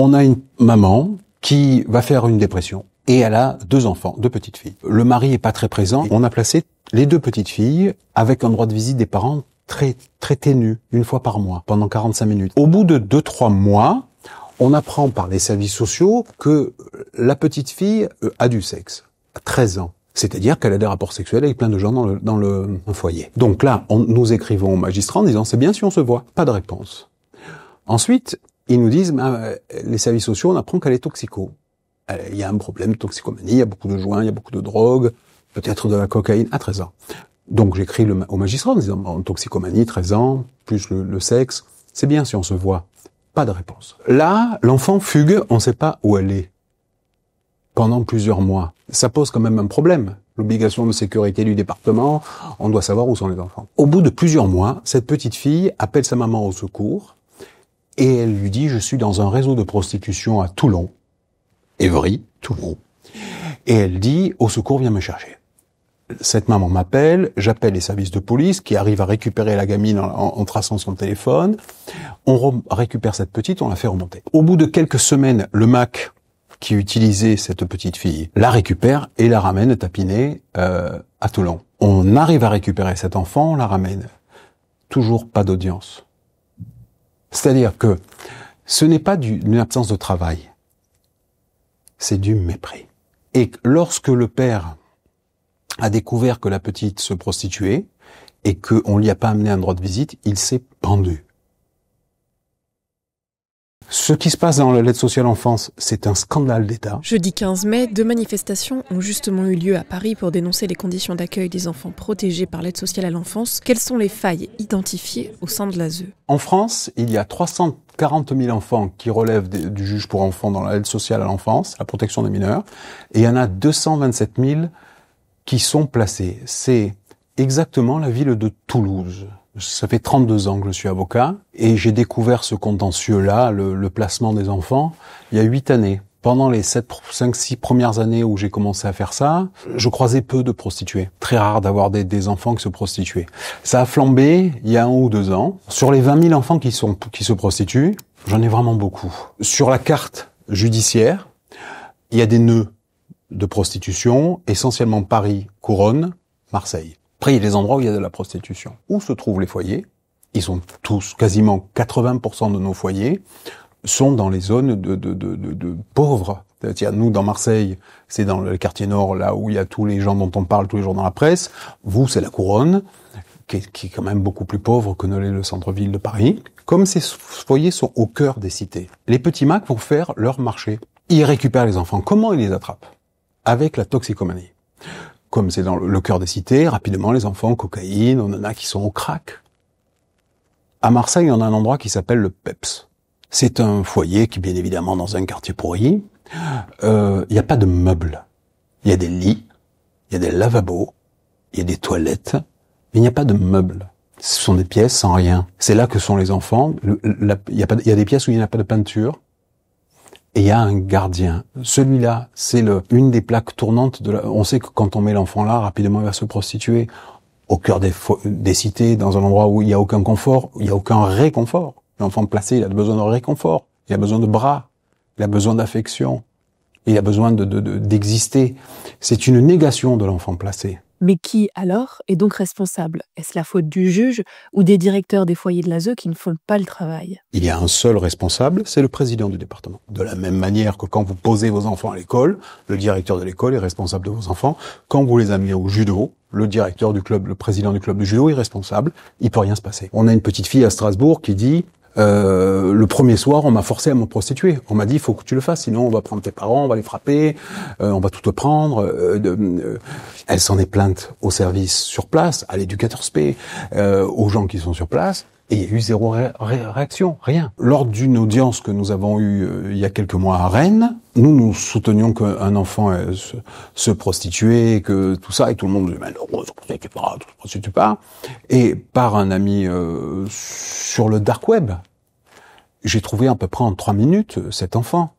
On a une maman qui va faire une dépression et elle a 2 enfants, 2 petites filles. Le mari est pas très présent. On a placé les 2 petites filles avec un droit de visite des parents très très ténu, une fois par mois, pendant 45 minutes. Au bout de 2-3 mois, on apprend par les services sociaux que la petite fille a du sexe à 13 ans. C'est-à-dire qu'elle a des rapports sexuels avec plein de gens dans le foyer. Donc là, nous écrivons au magistrat en disant « c'est bien si on se voit ». Pas de réponse. Ensuite, ils nous disent les services sociaux, on apprend qu'elle est toxico. Il y a un problème de toxicomanie, il y a beaucoup de joints, il y a beaucoup de drogue, peut-être de la cocaïne à 13 ans. Donc j'écris au magistrat en disant toxicomanie, 13 ans, plus le sexe, c'est bien si on se voit. Pas de réponse. Là, l'enfant fugue, on ne sait pas où elle est. Pendant plusieurs mois. Ça pose quand même un problème. L'obligation de sécurité du département, on doit savoir où sont les enfants. Au bout de plusieurs mois, cette petite fille appelle sa maman au secours et elle lui dit « Je suis dans un réseau de prostitution à Toulon, Évry, Toulon. » Et elle dit « Au secours, viens me chercher. » Cette maman m'appelle, j'appelle les services de police qui arrivent à récupérer la gamine en traçant son téléphone. On récupère cette petite, on la fait remonter. Au bout de quelques semaines, le MAC qui utilisait cette petite fille la récupère et la ramène tapiner à Toulon. On arrive à récupérer cet enfant, on la ramène. Toujours pas d'audience. C'est-à-dire que ce n'est pas une absence de travail, c'est du mépris. Et lorsque le père a découvert que la petite se prostituait et qu'on lui a pas amené un droit de visite, il s'est pendu. Ce qui se passe dans l'aide sociale enfance, c'est un scandale d'État. Jeudi 15 mai, 2 manifestations ont justement eu lieu à Paris pour dénoncer les conditions d'accueil des enfants protégés par l'aide sociale à l'enfance. Quelles sont les failles identifiées au sein de l'ASE ? En France, il y a 340 000 enfants qui relèvent du juge pour enfants dans l'aide sociale à l'enfance, la protection des mineurs, et il y en a 227 000 qui sont placés. C'est exactement la ville de Toulouse. Ça fait 32 ans que je suis avocat et j'ai découvert ce contentieux-là, le placement des enfants, il y a 8 années. Pendant les 5-6 premières années où j'ai commencé à faire ça, je croisais peu de prostituées. Très rare d'avoir des enfants qui se prostituaient. Ça a flambé il y a 1 ou 2 ans. Sur les 20 000 enfants qui se prostituent, j'en ai vraiment beaucoup. Sur la carte judiciaire, il y a des nœuds de prostitution, essentiellement Paris, Couronne, Marseille. Après, il y a des endroits où il y a de la prostitution. Où se trouvent les foyers ? Ils sont tous, quasiment 80% de nos foyers, sont dans les zones de pauvres. C'est-à-dire, nous, dans Marseille, c'est dans le quartier nord, là où il y a tous les gens dont on parle tous les jours dans la presse. Vous, c'est la Couronne, qui est quand même beaucoup plus pauvre que ne l'est le centre-ville de Paris. Comme ces foyers sont au cœur des cités, les petits Macs vont faire leur marché. Ils récupèrent les enfants. Comment ils les attrapent ? Avec la toxicomanie. Comme c'est dans le cœur des cités, rapidement, les enfants, cocaïne, on en a qui sont au crack. À Marseille, on a un endroit qui s'appelle le PEPS. C'est un foyer qui, bien évidemment, dans un quartier pourri. Il n'y a pas de meubles. Il y a des lits, il y a des lavabos, il y a des toilettes, mais il n'y a pas de meubles. Ce sont des pièces sans rien. C'est là que sont les enfants. Il y a des pièces où il n'y a pas de peinture. Et il y a un gardien. Celui-là, c'est une des plaques tournantes on sait que quand on met l'enfant là, rapidement il va se prostituer. Au cœur des cités, dans un endroit où il n'y a aucun confort, il n'y a aucun réconfort. L'enfant placé, il a besoin de réconfort. Il a besoin de bras. Il a besoin d'affection. Il a besoin d'exister. C'est une négation de l'enfant placé. Mais qui, alors, est donc responsable ? Est-ce la faute du juge ou des directeurs des foyers de l'ASE qui ne font pas le travail ? Il y a un seul responsable, c'est le président du département. De la même manière que quand vous posez vos enfants à l'école, le directeur de l'école est responsable de vos enfants. Quand vous les amenez au judo, le directeur du club, le président du club de judo est responsable. Il peut rien se passer. On a une petite fille à Strasbourg qui dit... le premier soir, on m'a forcé à me prostituer. On m'a dit, il faut que tu le fasses, sinon on va prendre tes parents, on va les frapper, on va tout te prendre. Elle s'en est plainte au service sur place, à l'éducateur spé, aux gens qui sont sur place, et il y a eu zéro réaction, rien. Lors d'une audience que nous avons eue il y a quelques mois à Rennes, nous soutenions qu'un enfant se prostituait, que tout ça, et tout le monde disait, mais non, ne se prostitue pas. Et par un ami sur le dark web, j'ai trouvé à peu près en 3 minutes cet enfant.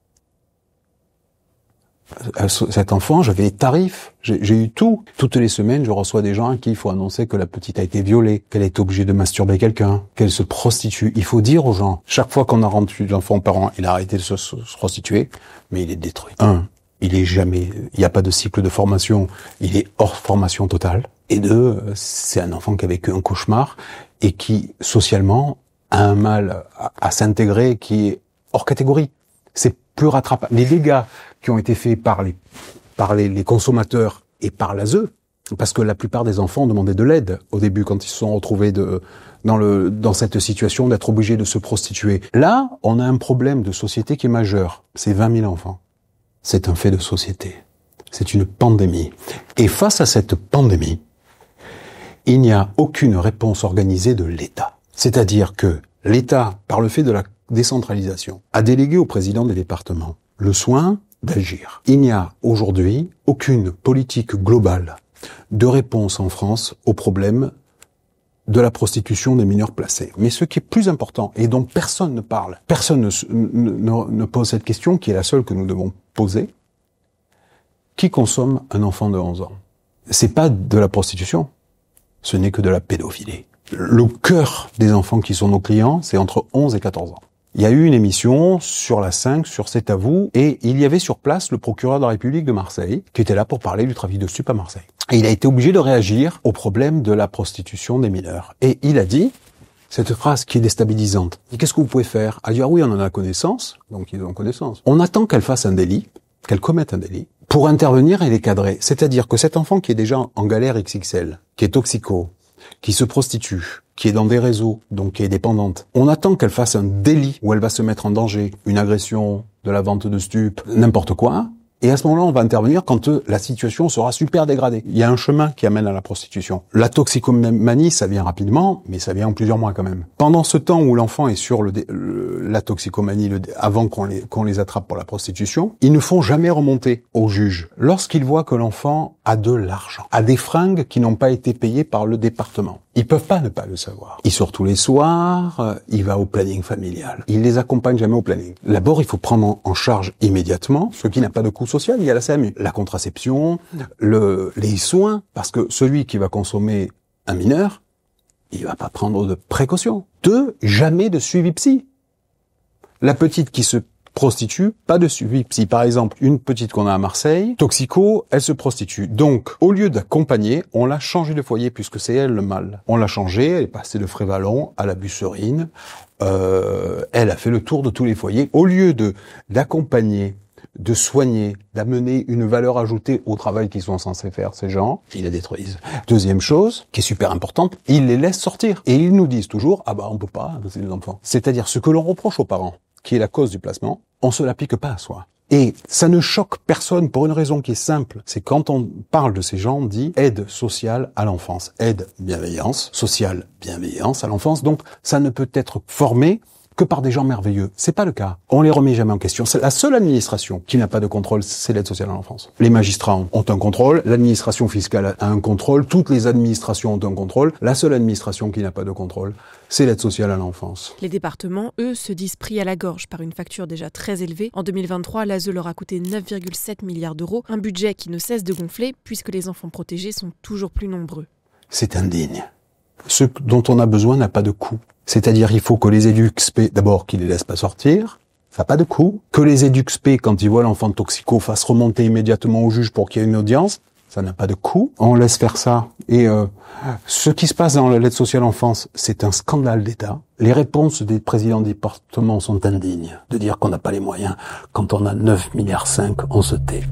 Cet enfant, j'avais les tarifs, j'ai eu tout. Toutes les semaines, je reçois des gens à qui il faut annoncer que la petite a été violée, qu'elle est obligée de masturber quelqu'un, qu'elle se prostitue. Il faut dire aux gens, chaque fois qu'on a rendu l'enfant aux parents, il a arrêté de se prostituer, mais il est détruit. Il n'y a pas de cycle de formation, il est hors formation totale. Et deux, c'est un enfant qui a vécu un cauchemar et qui, socialement, a un mal à s'intégrer qui est hors catégorie. C'est plus rattrapable. Les dégâts qui ont été faits par les consommateurs et par l'ASE, parce que la plupart des enfants demandaient de l'aide au début quand ils se sont retrouvés dans cette situation d'être obligés de se prostituer. Là, on a un problème de société qui est majeur. C'est 20 000 enfants. C'est un fait de société. C'est une pandémie. Et face à cette pandémie, il n'y a aucune réponse organisée de l'État. C'est-à-dire que l'État, par le fait de la décentralisation, a délégué au président des départements le soin d'agir. Il n'y a aujourd'hui aucune politique globale de réponse en France au problème de la prostitution des mineurs placés. Mais ce qui est plus important, et dont personne ne parle, personne ne pose cette question, qui est la seule que nous devons poser, qui consomme un enfant de 11 ans? C'est pas de la prostitution, ce n'est que de la pédophilie. Le cœur des enfants qui sont nos clients, c'est entre 11 et 14 ans. Il y a eu une émission sur la 5, sur C'est à vous, et il y avait sur place le procureur de la République de Marseille, qui était là pour parler du trafic de stupes à Marseille. Et il a été obligé de réagir au problème de la prostitution des mineurs. Et il a dit cette phrase qui est déstabilisante. « Qu'est-ce que vous pouvez faire ?» Elle dit « Ah oui, on en a connaissance. » Donc ils ont connaissance. On attend qu'elle fasse un délit, qu'elle commette un délit, pour intervenir et les cadrer. C'est-à-dire que cet enfant qui est déjà en galère XXL, qui est toxico, qui se prostitue, qui est dans des réseaux, donc qui est dépendante, on attend qu'elle fasse un délit où elle va se mettre en danger, une agression, de la vente de stupes, n'importe quoi, et à ce moment-là, on va intervenir quand la situation sera super dégradée. Il y a un chemin qui amène à la prostitution. La toxicomanie, ça vient rapidement, mais ça vient en plusieurs mois quand même. Pendant ce temps où l'enfant est sur la toxicomanie, avant qu'on les attrape pour la prostitution, ils ne font jamais remonter au juge. Lorsqu'ils voient que l'enfant a de l'argent, a des fringues qui n'ont pas été payées par le département, ils peuvent pas ne pas le savoir. Il sort tous les soirs, il va au planning familial. Il les accompagne jamais au planning. D'abord, il faut prendre en charge immédiatement ce qui n'a pas de coût social, il y a la CMU. La contraception, les soins, parce que celui qui va consommer un mineur, il va pas prendre de précautions. 2, jamais de suivi psy. La petite qui se prostitue, pas de suivi psy. Par exemple, une petite qu'on a à Marseille, toxico, elle se prostitue. Donc, au lieu d'accompagner, on l'a changé de foyer puisque c'est elle le mal. On l'a changé, elle est passée de Frévalon à la Busserine. Elle a fait le tour de tous les foyers. Au lieu d'accompagner, de soigner, d'amener une valeur ajoutée au travail qu'ils sont censés faire, ces gens, ils les détruisent. Deuxième chose, qui est super importante, ils les laissent sortir. Et ils nous disent toujours, ah bah on peut pas, c'est des enfants. C'est-à-dire ce que l'on reproche aux parents, qui est la cause du placement, on se l'applique pas à soi. Et ça ne choque personne pour une raison qui est simple. C'est quand on parle de ces gens, on dit aide sociale à l'enfance. Aide, bienveillance, sociale, bienveillance à l'enfance. Donc, ça ne peut être formé que par des gens merveilleux. C'est pas le cas. On les remet jamais en question. C'est la seule administration qui n'a pas de contrôle, c'est l'aide sociale à l'enfance. Les magistrats ont un contrôle, l'administration fiscale a un contrôle, toutes les administrations ont un contrôle. La seule administration qui n'a pas de contrôle, c'est l'aide sociale à l'enfance. Les départements, eux, se disent pris à la gorge par une facture déjà très élevée. En 2023, l'ASE leur a coûté 9,7 milliards d'euros, un budget qui ne cesse de gonfler puisque les enfants protégés sont toujours plus nombreux. C'est indigne. Ce dont on a besoin n'a pas de coût. C'est-à-dire, il faut que les EDUXP, d'abord, qu'ils les laissent pas sortir, ça n'a pas de coût. Que les EDUXP, quand ils voient l'enfant toxico, fassent remonter immédiatement au juge pour qu'il y ait une audience, ça n'a pas de coût. On laisse faire ça. Et ce qui se passe dans l'aide sociale enfance, c'est un scandale d'État. Les réponses des présidents de département sont indignes. De dire qu'on n'a pas les moyens. Quand on a 9,5 milliards, on se tait.